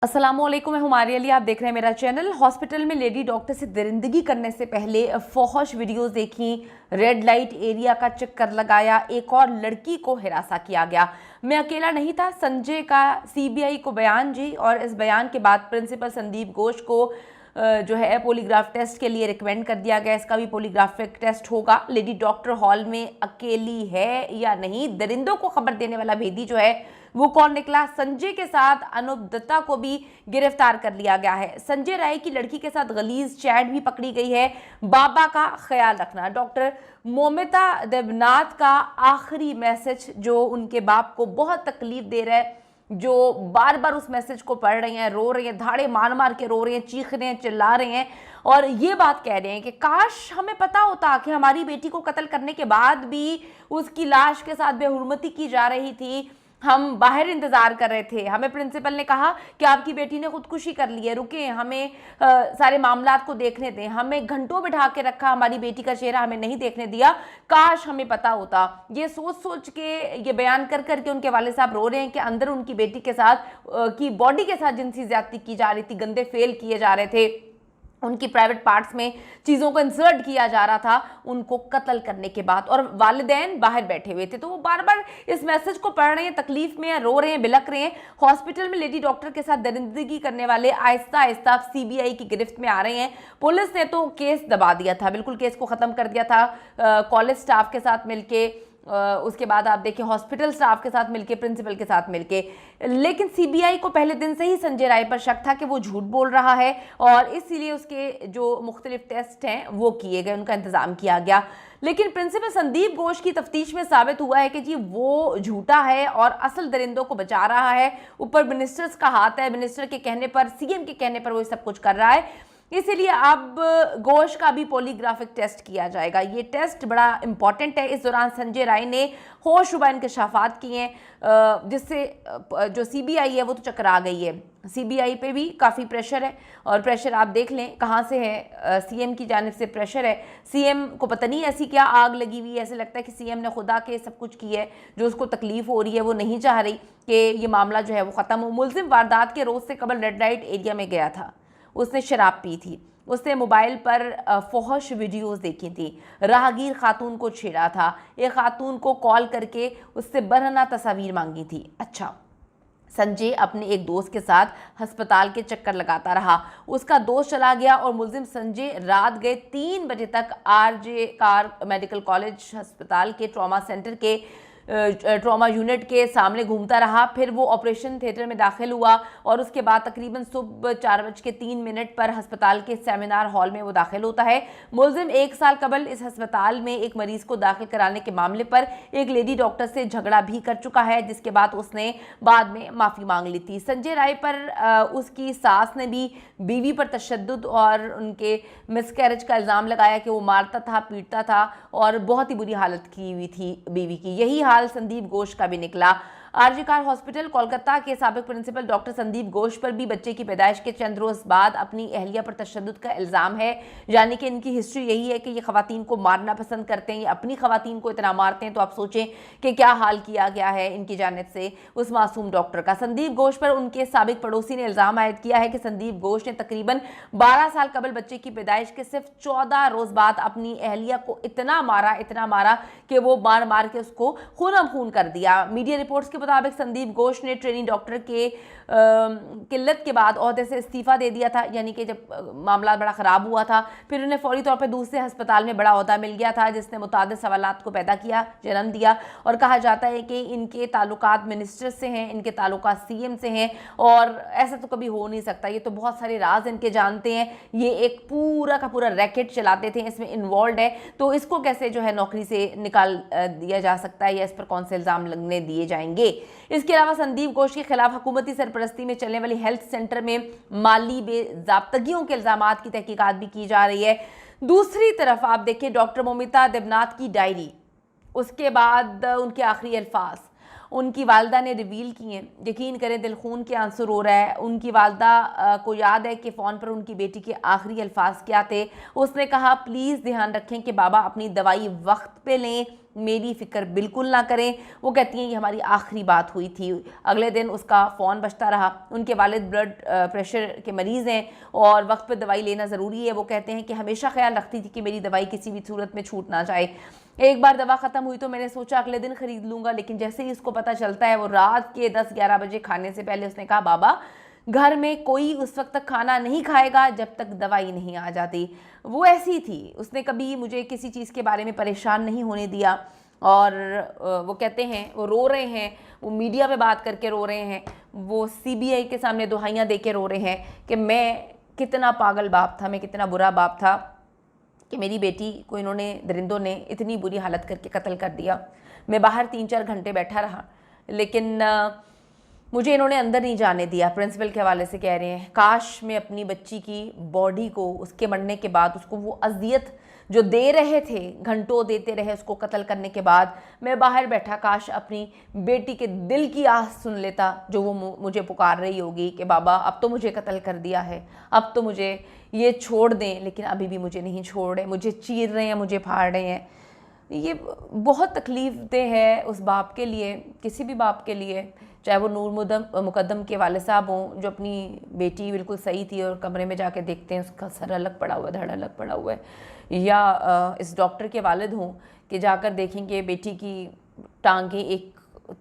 अस्सलामुअलैकुम, मैं हुमारी अली। आप देख रहे हैं मेरा चैनल। हॉस्पिटल में लेडी डॉक्टर से दरिंदगी करने से पहले फौहश वीडियोस देखी, रेड लाइट एरिया का चक्कर लगाया, एक और लड़की को हिरासा किया गया। मैं अकेला नहीं था। संजय का सीबीआई को बयान जी, और इस बयान के बाद प्रिंसिपल संदीप घोष को जो है पॉलीग्राफ टेस्ट के लिए रिकमेंड कर दिया गया। इसका भी पॉलीग्राफिक टेस्ट होगा। लेडी डॉक्टर हॉल में अकेली है या नहीं, दरिंदों को खबर देने वाला भेदी जो है वो कौन निकला। संजय के साथ अनूप दत्ता को भी गिरफ्तार कर लिया गया है। संजय राय की लड़की के साथ गलीज चैट भी पकड़ी गई है। बाबा का ख्याल रखना, डॉक्टर मोमिता देवनाथ का आखिरी मैसेज जो उनके बाप को बहुत तकलीफ दे रहा है, जो बार बार उस मैसेज को पढ़ रही हैं, रो रही हैं, धाड़े मार मार के रो रही हैं, चीख रहे हैं, चिल्ला रहे हैं और ये बात कह रहे हैं कि काश हमें पता होता कि हमारी बेटी को कत्ल करने के बाद भी उसकी लाश के साथ बेहुरमती की जा रही थी, हम बाहर इंतजार कर रहे थे। हमें प्रिंसिपल ने कहा कि आपकी बेटी ने खुदकुशी कर ली है, रुके, हमें सारे मामलात को देखने दें। हमें घंटों बिठा के रखा, हमारी बेटी का चेहरा हमें नहीं देखने दिया। काश हमें पता होता। ये सोच सोच के, ये बयान कर करके उनके वाले साहब रो रहे हैं कि अंदर उनकी बेटी के साथ की बॉडी के साथ जिनसी ज्यादती की जा रही थी, गंदे फेल किए जा रहे थे, उनकी प्राइवेट पार्ट्स में चीज़ों को इंसर्ट किया जा रहा था उनको कत्ल करने के बाद। और वालिदैन बाहर बैठे हुए थे, तो वो बार बार इस मैसेज को पढ़ रहे हैं, तकलीफ में रो रहे हैं, बिलक रहे हैं। हॉस्पिटल में लेडी डॉक्टर के साथ दरिंदगी करने वाले आहिस्ता आहिस्ता सीबीआई की गिरफ्त में आ रहे हैं। पुलिस ने तो केस दबा दिया था, बिल्कुल केस को ख़त्म कर दिया था कॉलेज स्टाफ के साथ मिलके, उसके बाद आप देखिए हॉस्पिटल स्टाफ के साथ मिलके, प्रिंसिपल के साथ मिलके। लेकिन सीबीआई को पहले दिन से ही संजय राय पर शक था कि वो झूठ बोल रहा है और इसीलिए उसके जो मुख्तलिफ टेस्ट हैं वो किए गए, उनका इंतजाम किया गया। लेकिन प्रिंसिपल संदीप घोष की तफ्तीश में साबित हुआ है कि जी वो झूठा है और असल दरिंदों को बचा रहा है। ऊपर मिनिस्टर्स का हाथ है, मिनिस्टर के कहने पर, सीएम के कहने पर वो सब कुछ कर रहा है। इसीलिए अब घोष का भी पॉलीग्राफिक टेस्ट किया जाएगा। ये टेस्ट बड़ा इंपॉर्टेंट है। इस दौरान संजय राय ने होशरुबा इंकशाफात किए हैं, जिससे जो सीबीआई है वो तो चकरा गई है। सीबीआई पे भी काफ़ी प्रेशर है और प्रेशर आप देख लें कहाँ से है। सीएम की जानिब से प्रेशर है। सीएम को पता नहीं ऐसी क्या आग लगी हुई है, ऐसे लगता है कि सीएम ने खुदा के सब कुछ किया है। जो उसको तकलीफ हो रही है वो नहीं चाह रही कि ये मामला जो है वो ख़त्म हो। मुलजिम वारदात के रोज़ से कबल रेड लाइट एरिया में गया था, उसने शराब पी थी, उसने मोबाइल पर फौहश वीडियोस देखी थी, राहगीर खातून को छेड़ा था, एक खातून को कॉल करके उससे बरहना तस्वीर मांगी थी। अच्छा, संजय अपने एक दोस्त के साथ अस्पताल के चक्कर लगाता रहा, उसका दोस्त चला गया और मुलजिम संजय रात गए 3 बजे तक आरजे कार मेडिकल कॉलेज अस्पताल के ट्रॉमा सेंटर के ट्रॉमा यूनिट के सामने घूमता रहा। फिर वो ऑपरेशन थिएटर में दाखिल हुआ और उसके बाद तकरीबन सुबह 4:03 पर अस्पताल के सेमिनार हॉल में वो दाखिल होता है। मुलजिम 1 साल कबल इस अस्पताल में एक मरीज को दाखिल कराने के मामले पर एक लेडी डॉक्टर से झगड़ा भी कर चुका है, जिसके बाद उसने बाद में माफ़ी मांग ली थी। संजय राय पर उसकी सास ने भी बीवी पर तशद्दुद और उनके मिसकैरेज का इल्ज़ाम लगाया कि वो मारता था, पीटता था और बहुत ही बुरी हालत की हुई थी बीवी की। यही हाल संदीप घोष का भी निकला। आरजी कार हॉस्पिटल कोलकाता के साबिक प्रिंसिपल डॉक्टर संदीप घोष पर भी बच्चे की पैदाइश के चंद रोज बाद अपनी अहलिया पर तशद्दुद का इल्ज़ाम है। यानी कि इनकी हिस्ट्री यही है कि ये खवातीन को मारना पसंद करते हैं, ये अपनी खवातीन को इतना मारते हैं। तो आप सोचें कि क्या हाल किया गया है इनकी जानिब से उस मासूम डॉक्टर का। संदीप घोष पर उनके साबिक पड़ोसी ने इल्ज़ाम आयद किया है कि संदीप घोष ने तकरीबन 12 साल कबल बच्चे की पैदाइश के सिर्फ 14 रोज बाद अपनी अहलिया को इतना मारा कि वो मार मार के उसको खून खून कर दिया। मीडिया रिपोर्ट्स के मुताबिक संदीप घोष ने ट्रेनिंग डॉक्टर के किल्लत के बाद ओहदे से इस्तीफा दे दिया था। यानी कि जब मामला बड़ा ख़राब हुआ था, फिर उन्हें फौरी तौर पर दूसरे अस्पताल में बड़ा ओहदा मिल गया था, जिसने मुतादिद सवालात को पैदा किया, जन्म दिया। और कहा जाता है कि इनके ताल्लुकात मिनिस्टर से हैं, इनके ताल्लुकात सीएम से हैं और ऐसा तो कभी हो नहीं सकता। ये तो बहुत सारे राज इनके जानते हैं, ये एक पूरा का पूरा रैकेट चलाते थे, इसमें इन्वॉल्व है। तो इसको कैसे जो है नौकरी से निकाल दिया जा सकता है या इस पर कौन से इल्ज़ाम लगने दिए जाएंगे। इसके अलावा संदीप घोष के खिलाफ हुकूमती सरपरस्ती में चलने वाली हेल्थ सेंटर में माली बेज़ाब्तगियों के इल्ज़ामात की तहकीकात भी की जा रही है। दूसरी तरफ आप देखिए डॉक्टर मोमिता देवनाथ की डायरी, उसके बाद उनके आखिरी अल्फाज उनकी वालदा ने रिवील किए हैं। यकीन करें दिल खून के आंसू रो रहा है। उनकी वालदा को याद है कि फ़ोन पर उनकी बेटी के आखिरी अल्फाज क्या थे। उसने कहा, प्लीज़ ध्यान रखें कि बाबा अपनी दवाई वक्त पे लें, मेरी फ़िक्र बिल्कुल ना करें। वो कहती हैं ये हमारी आखिरी बात हुई थी। अगले दिन उसका फ़ोन बजता रहा। उनके वालिद ब्लड प्रेशर के मरीज़ हैं और वक्त पर दवाई लेना ज़रूरी है। वो कहते हैं कि हमेशा ख्याल रखती थी कि मेरी दवाई किसी भी सूरत में छूट ना जाए। एक बार दवा ख़त्म हुई तो मैंने सोचा अगले दिन ख़रीद लूँगा, लेकिन जैसे ही उसको पता चलता है, वो रात के 10-11 बजे खाने से पहले उसने कहा बाबा घर में कोई उस वक्त तक खाना नहीं खाएगा जब तक दवाई नहीं आ जाती। वो ऐसी थी, उसने कभी मुझे किसी चीज़ के बारे में परेशान नहीं होने दिया। और वो कहते हैं, वो रो रहे हैं, वो मीडिया पे बात करके रो रहे हैं, वो सीबीआई के सामने दुहाइयाँ दे के रो रहे हैं कि मैं कितना पागल बाप था, मैं कितना बुरा बाप था कि मेरी बेटी को इन्होंने, दरिंदों ने इतनी बुरी हालत करके कत्ल कर दिया। मैं बाहर 3-4 घंटे बैठा रहा, लेकिन मुझे इन्होंने अंदर नहीं जाने दिया। प्रिंसिपल के हवाले से कह रहे हैं, काश मैं अपनी बच्ची की बॉडी को, उसके मरने के बाद उसको वो अजियत जो दे रहे थे, घंटों देते रहे उसको कत्ल करने के बाद, मैं बाहर बैठा काश अपनी बेटी के दिल की आह सुन लेता जो वो मुझे पुकार रही होगी कि बाबा अब तो मुझे कत्ल कर दिया है, अब तो मुझे ये छोड़ दें, लेकिन अभी भी मुझे नहीं छोड़ रहे, मुझे चीर रहे हैं, मुझे फाड़ रहे हैं। ये बहुत तकलीफ दे है उस बाप के लिए, किसी भी बाप के लिए, चाहे वो नूर मुकद्दम के वाले साहब हों जो अपनी बेटी बिल्कुल सही थी और कमरे में जाके देखते हैं उसका सर अलग पड़ा हुआ है, धड़ अलग पड़ा हुआ है, या इस डॉक्टर के वालिद हों कि जाकर देखेंगे बेटी की टांगें एक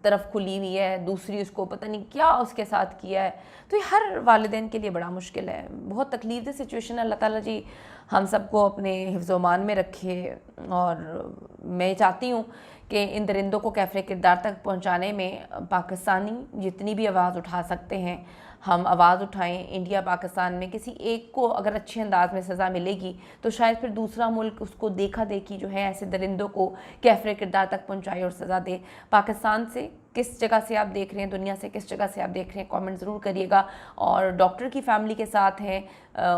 तरफ खुली हुई है, दूसरी उसको पता नहीं क्या उसके साथ किया है। तो ये हर वालिदैन के लिए बड़ा मुश्किल है, बहुत तकलीफ सिचुएशन है। अल्लाह ताला जी हम सबको अपने हिफ्ज़-ओ-मान में रखे। और मैं चाहती हूँ कि इन दरिंदों को कैफ़े किरदार तक पहुँचाने में पाकिस्तानी जितनी भी आवाज़ उठा सकते हैं हम आवाज़ उठाएं। इंडिया पाकिस्तान में किसी एक को अगर अच्छे अंदाज में सज़ा मिलेगी तो शायद फिर दूसरा मुल्क उसको देखा देखी जो है ऐसे दरिंदों को कैफ़े किरदार तक पहुँचाए और सज़ा दे। पाकिस्तान से किस जगह से आप देख रहे हैं, दुनिया से किस जगह से आप देख रहे हैं, कमेंट ज़रूर करिएगा। और डॉक्टर की फैमिली के साथ हैं,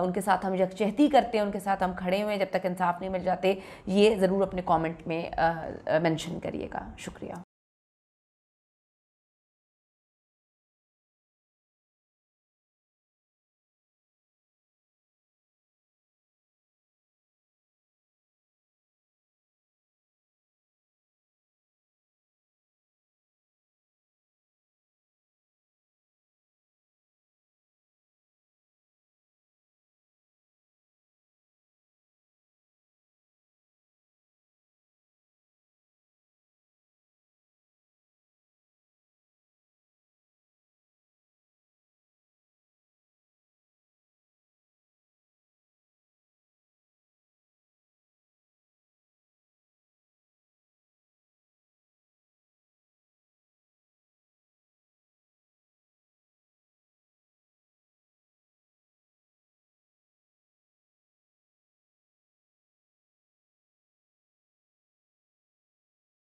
उनके साथ हम यकजहती करते हैं, उनके साथ हम खड़े हुए हैं जब तक इंसाफ नहीं मिल जाते, ये ज़रूर अपने कमेंट में मेंशन करिएगा। शुक्रिया।